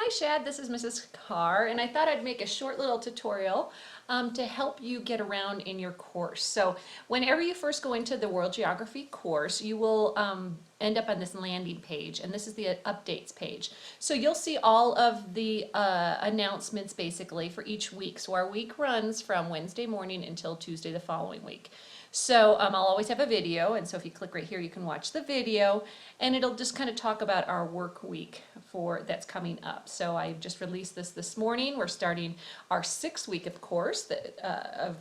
Hi Shad, this is Mrs. Carr, and I thought I'd make a short little tutorial to help you get around in your course. So whenever you first go into the World Geography course, you will end up on this landing page, and this is the updates page. So you'll see all of the announcements basically for each week. So our week runs from Wednesday morning until Tuesday the following week. So I'll always have a video, and so if you click right here, you can watch the video, and it'll just kind of talk about our work week that's coming up. So I just released this morning. We're starting our 6th week of course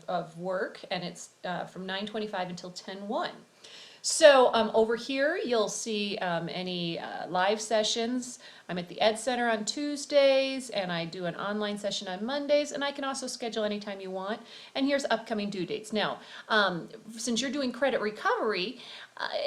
of work, and it's from 9:25 until 10:01. So over here you'll see any live sessions. I'm at the Ed Center on Tuesdays, and I do an online session on Mondays, and I can also schedule anytime you want. And here's upcoming due dates. Now, since you're doing credit recovery,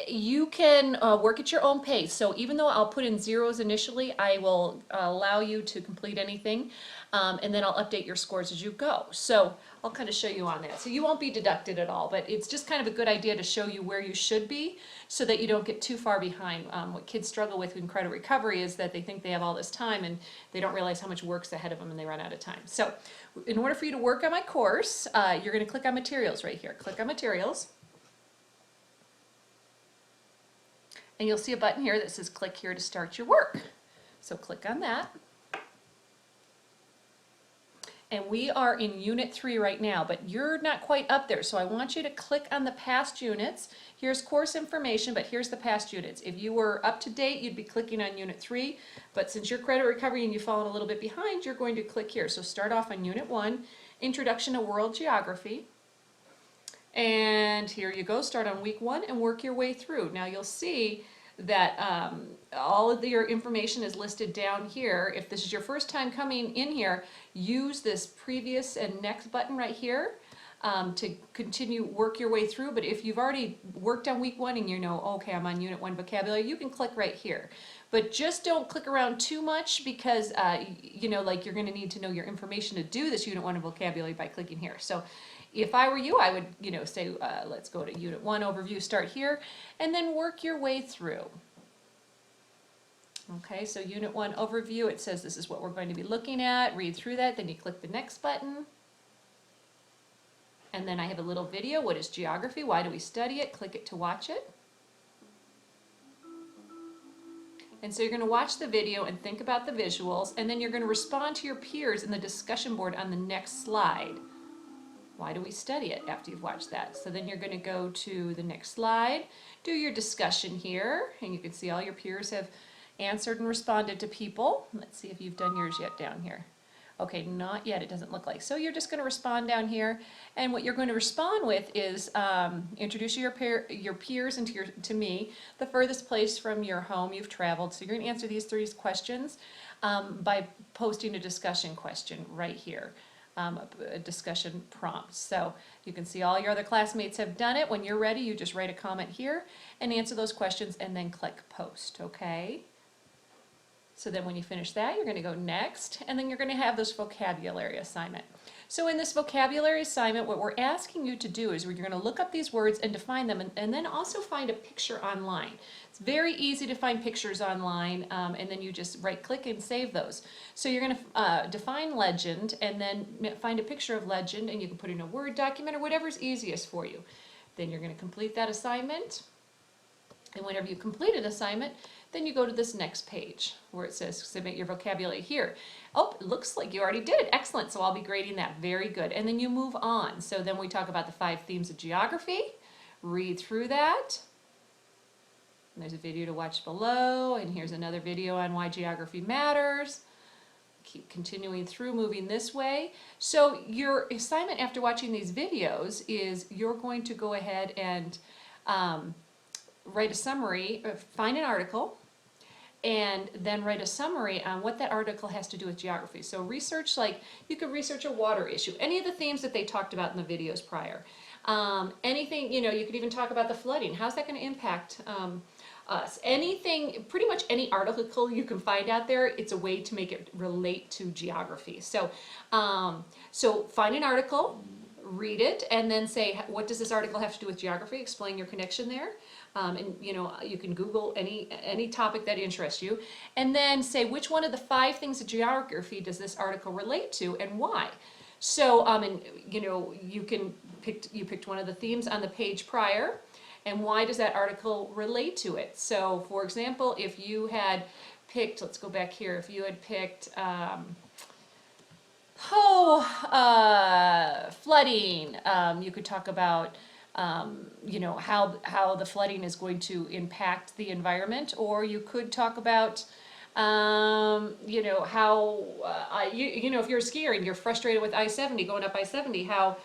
you can work at your own pace. So even though I'll put in zeros initially, I will allow you to complete anything, and then I'll update your scores as you go. So I'll kind of show you on that. So you won't be deducted at all, but it's just kind of a good idea to show you where you should be so that you don't get too far behind. What kids struggle with in credit recovery is that they think they have all this time and they don't realize how much work's ahead of them and they run out of time. So in order for you to work on my course, you're going to click on materials right here. Click on materials. And you'll see a button here that says click here to start your work. So click on that. And we are in Unit 3 right now, but you're not quite up there, so I want you to click on the past units. Here's course information, but here's the past units. If you were up to date, you'd be clicking on Unit 3, but since you're credit recovery and you've fallen a little bit behind, you're going to click here. So start off on Unit 1, Introduction to World Geography. And here you go, start on week 1 and work your way through. Now you'll see that all of your information is listed down here. If this is your first time coming in here, use this previous and next button right here to continue work your way through. But if you've already worked on week 1 and you know, okay, I'm on Unit 1 vocabulary, you can click right here. But just don't click around too much because you know, like you're going to need to know your information to do this Unit 1 vocabulary by clicking here. So if I were you, I would, you know, say, let's go to Unit 1 overview, start here, and then work your way through. Okay, so Unit 1 overview, it says this is what we're going to be looking at. Read through that, then you click the next button. And then I have a little video. What is geography? Why do we study it? Click it to watch it. And so you're going to watch the video and think about the visuals, and then you're going to respond to your peers in the discussion board on the next slide. Why do we study it after you've watched that? So then you're going to go to the next slide, do your discussion here, and you can see all your peers have answered and responded to people. Let's see if you've done yours yet down here. Okay, not yet, it doesn't look like. So you're just going to respond down here, and what you're going to respond with is introduce your peers and to me, the furthest place from your home you've traveled. So you're going to answer these 3 questions by posting a discussion question right here. A discussion prompt. So you can see all your other classmates have done it. When you're ready, you just write a comment here and answer those questions and then click post, okay? So then when you finish that, you're going to go next, and then you're going to have this vocabulary assignment. So in this vocabulary assignment, what we're asking you to do is you're going to look up these words and define them, and then also find a picture online. It's very easy to find pictures online, and then you just right-click and save those. So you're going to define legend, and then find a picture of legend, and you can put it in a Word document or whatever's easiest for you. Then you're going to complete that assignment, and whenever you complete an assignment, then you go to this next page where it says submit your vocabulary here. Oh, it looks like you already did it. Excellent. So I'll be grading that. Very good. And then you move on. So then we talk about the 5 themes of geography. Read through that. And there's a video to watch below. And here's another video on why geography matters. Keep continuing through, moving this way. So your assignment after watching these videos is you're going to go ahead and write a summary, find an article, and then write a summary on what that article has to do with geography. So research, like you could research a water issue, any of the themes that they talked about in the videos prior. Anything, you know, you could even talk about the flooding. How's that going to impact us? Anything, pretty much any article you can find out there, it's a way to make it relate to geography. So, so find an article, read it and then say, what does this article have to do with geography? Explain your connection there. And you can Google any topic that interests you, and then say which one of the 5 things of geography does this article relate to and why. So, and you picked one of the themes on the page prior, and why does that article relate to it? So, for example, if you had picked, let's go back here, if you had picked, flooding, you could talk about, how the flooding is going to impact the environment, or you could talk about, how, if you're a skier and you're frustrated with I-70, going up I-70, how,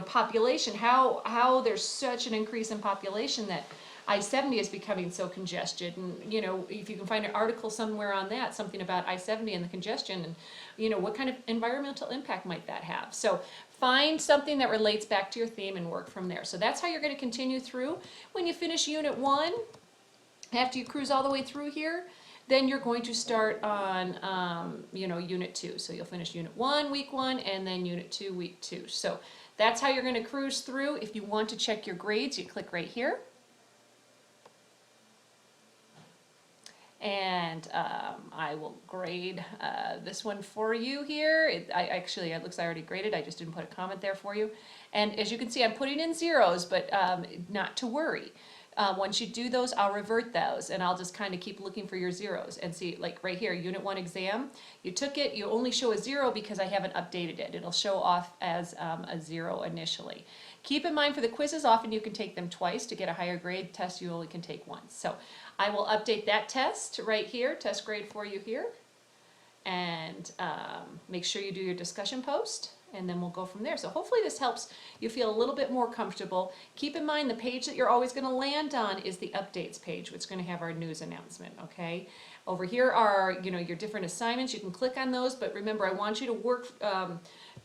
population, how there's such an increase in population that I-70 is becoming so congested, and if you can find an article somewhere on that, something about I-70 and the congestion, and what kind of environmental impact might that have. So find something that relates back to your theme and work from there. So that's how you're going to continue through. When you finish Unit 1, after you cruise all the way through here, then you're going to start on Unit 2. So you'll finish Unit 1 week 1, and then Unit 2 week 2. So that's how you're going to cruise through. If you want to check your grades, you click right here. And I will grade this one for you here. It looks like I already graded. I just didn't put a comment there for you. And as you can see, I'm putting in zeros, but not to worry. Once you do those, I'll revert those, and I'll just kind of keep looking for your zeros and see, like right here, Unit 1 exam. You took it, you only show a 0 because I haven't updated it. It'll show off as a 0 initially. Keep in mind for the quizzes, often you can take them twice. To get a higher grade test, you only can take once. So I will update that test right here, test grade for you here. And make sure you do your discussion post, and then we'll go from there. So hopefully this helps you feel a little bit more comfortable. Keep in mind the page that you're always going to land on is the updates page, which is going to have our news announcement, okay? Over here are your different assignments. You can click on those, but remember, I want you to work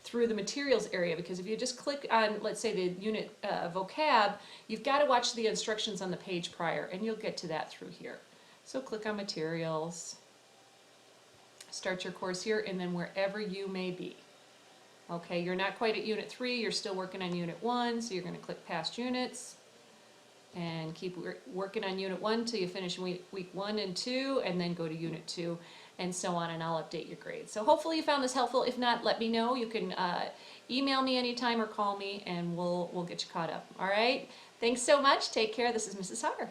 through the materials area, because if you just click on, let's say, the unit vocab, you've got to watch the instructions on the page prior, and you'll get to that through here. So click on materials, start your course here, and then wherever you may be. Okay, you're not quite at Unit 3, you're still working on Unit 1, so you're going to click Past Units, and keep working on Unit 1 till you finish week 1 and 2, and then go to Unit 2, and so on, and I'll update your grades. So hopefully you found this helpful. If not, let me know. You can email me anytime or call me, and we'll get you caught up. All right? Thanks so much. Take care. This is Mrs. Har.